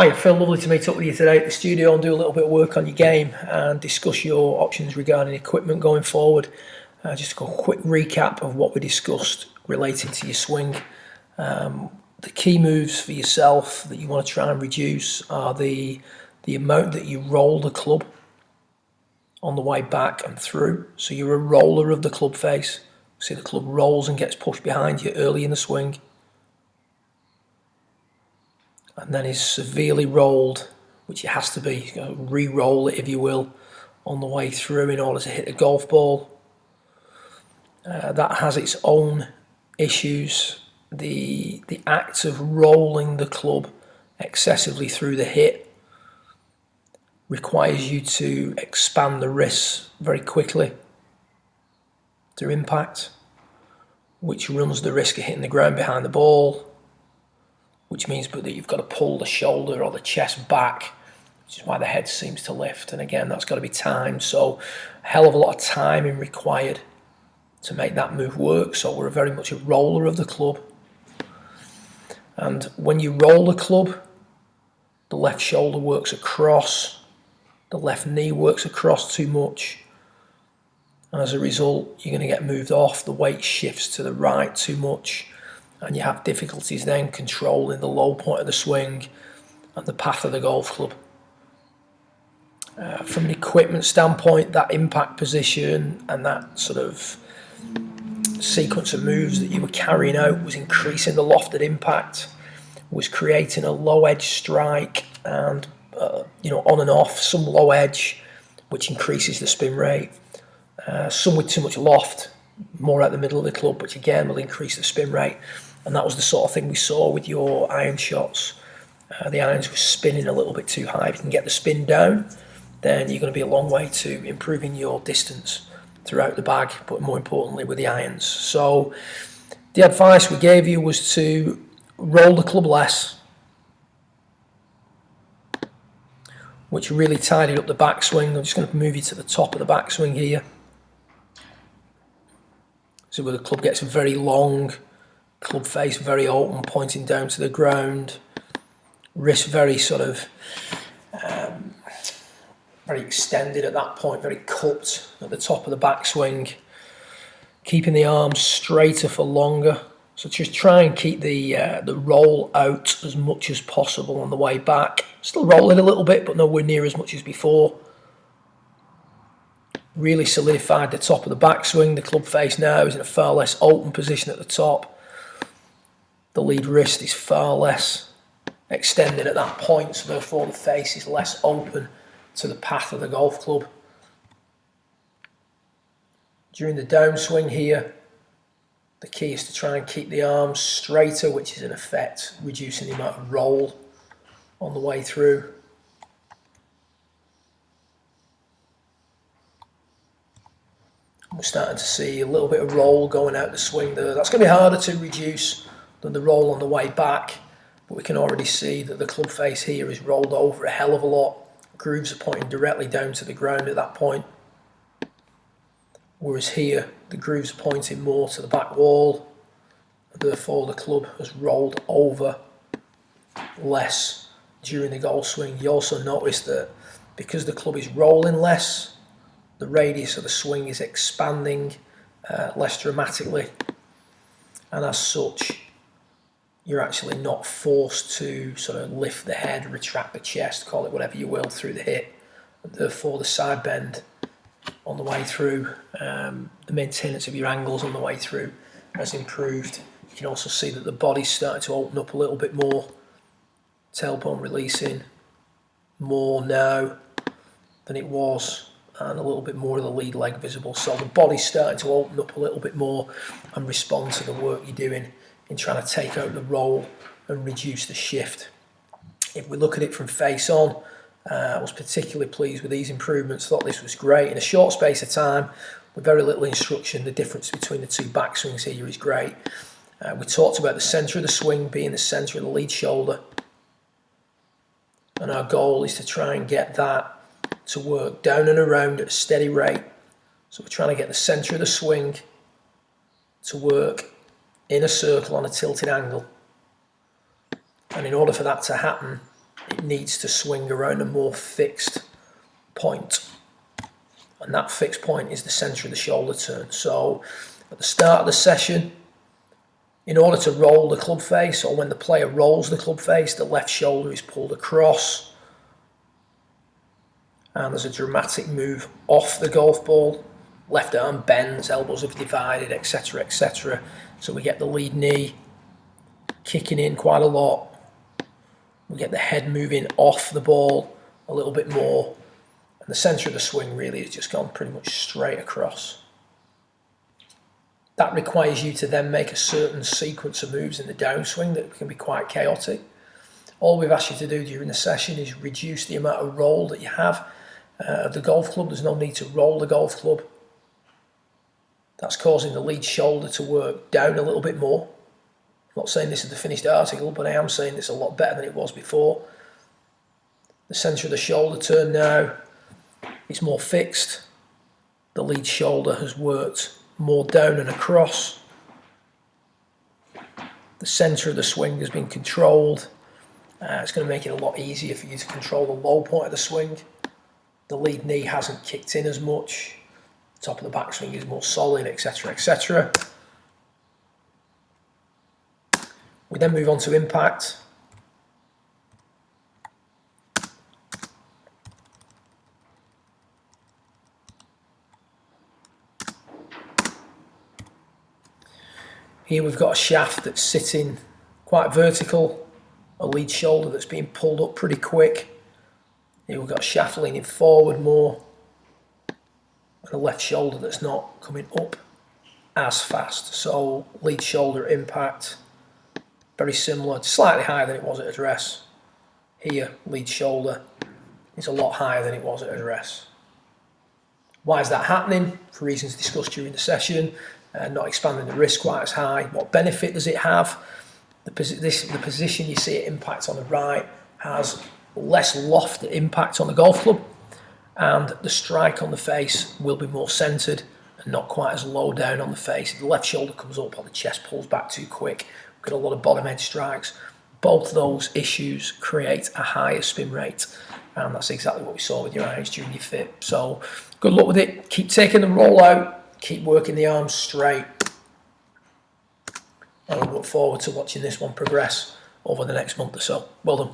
Hi, Phil. Lovely to meet up with you today at the studio and do a little bit of work on your game and discuss your options regarding equipment going forward. Just a quick recap of what we discussed relating to your swing. The key moves for yourself that you want to try and reduce are the amount that you roll the club on the way back and through. So you're a roller of the club face. See, the club rolls and gets pushed behind you early in the swing, and then is severely rolled, which it has to be. You got to re-roll it, if you will, on the way through in order to hit a golf ball. That has its own issues. The act of rolling the club excessively through the hit requires you to expand the wrists very quickly to impact, which runs the risk of hitting the ground behind the ball, which means that you've got to pull the shoulder or the chest back, which is why the head seems to lift. And again, that's got to be timed. So a hell of a lot of timing required to make that move work. So we're very much a roller of the club. And when you roll the club, the left shoulder works across, the left knee works across too much. And as a result, you're going to get moved off. The weight shifts to the right too much. And you have difficulties then controlling the low point of the swing and the path of the golf club. From an equipment standpoint, that impact position and that sort of sequence of moves that you were carrying out was increasing the lofted impact, was creating a low edge strike and on and off, some low edge, which increases the spin rate. Some with too much loft, more at the middle of the club, which again will increase the spin rate. And that was the sort of thing we saw with your iron shots. The irons were spinning a little bit too high. If you can get the spin down, then you're going to be a long way to improving your distance throughout the bag, but more importantly with the irons. So the advice we gave you was to roll the club less, which really tidied up the backswing. I'm just going to move you to the top of the backswing here. So where the club gets very long, club face very open, pointing down to the ground, wrist very sort of very extended at that point, very cupped at the top of the backswing, keeping the arms straighter for longer. So just try and keep the roll out as much as possible on the way back. Still rolling a little bit, but nowhere near as much as before. Really solidified the top of the backswing. The club face now is in a far less open position at the top. The lead wrist is far less extended at that point, so therefore the face is less open to the path of the golf club. During the downswing here, the key is to try and keep the arms straighter, which is in effect reducing the amount of roll on the way through. We're starting to see a little bit of roll going out the swing there. That's going to be harder to reduce than the roll on the way back, but we can already see that the club face here is rolled over a hell of a lot. Grooves are pointing directly down to the ground at that point, whereas here the grooves are pointing more to the back wall, and therefore the club has rolled over less during the golf swing. You also notice that because the club is rolling less, the radius of the swing is expanding less dramatically, and as such you're actually not forced to sort of lift the head, retract the chest, call it whatever you will, through the hit. And therefore the side bend on the way through, the maintenance of your angles on the way through has improved. You can also see that the body's starting to open up a little bit more, tailbone releasing more now than it was, and a little bit more of the lead leg visible. So the body's starting to open up a little bit more and respond to the work you're doing in trying to take out the roll and reduce the shift. If we look at it from face on, I was particularly pleased with these improvements. Thought this was great. In a short space of time, with very little instruction, the difference between the two backswings here is great. We talked about the centre of the swing being the centre of the lead shoulder. And our goal is to try and get that to work down and around at a steady rate. So we're trying to get the centre of the swing to work in a circle on a tilted angle. And in order for that to happen, it needs to swing around a more fixed point. And that fixed point is the centre of the shoulder turn. So at the start of the session, in order to roll the club face, or when the player rolls the club face, the left shoulder is pulled across. And there's a dramatic move off the golf ball. Left arm bends, elbows have divided, etc., etc. So we get the lead knee kicking in quite a lot. We get the head moving off the ball a little bit more. And the centre of the swing really has just gone pretty much straight across. That requires you to then make a certain sequence of moves in the downswing that can be quite chaotic. All we've asked you to do during the session is reduce the amount of roll that you have of the golf club. There's no need to roll the golf club. That's causing the lead shoulder to work down a little bit more. I'm not saying this is the finished article, but I am saying it's a lot better than it was before. The centre of the shoulder turn now is more fixed. The lead shoulder has worked more down and across. The centre of the swing has been controlled. It's going to make it a lot easier for you to control the low point of the swing. The lead knee hasn't kicked in as much. The top of the backswing is more solid, etc., etc. We then move on to impact. Here we've got a shaft that's sitting quite vertical, a lead shoulder that's being pulled up pretty quick. Here we've got a shaft leaning forward more, and a left shoulder that's not coming up as fast. So lead shoulder impact, very similar, slightly higher than it was at address. Here, lead shoulder is a lot higher than it was at address. Why is that happening? For reasons discussed during the session. Not expanding the wrist quite as high. What benefit does it have? The position you see it impact on the right has less loft impact on the golf club, and the strike on the face will be more centred and not quite as low down on the face. If the left shoulder comes up or the chest pulls back too quick, we've got a lot of bottom edge strikes. Both those issues create a higher spin rate, and that's exactly what we saw with your irons during your fit. So good luck with it. Keep taking the roll out. Keep working the arms straight. I look forward to watching this one progress over the next month or so. Well done.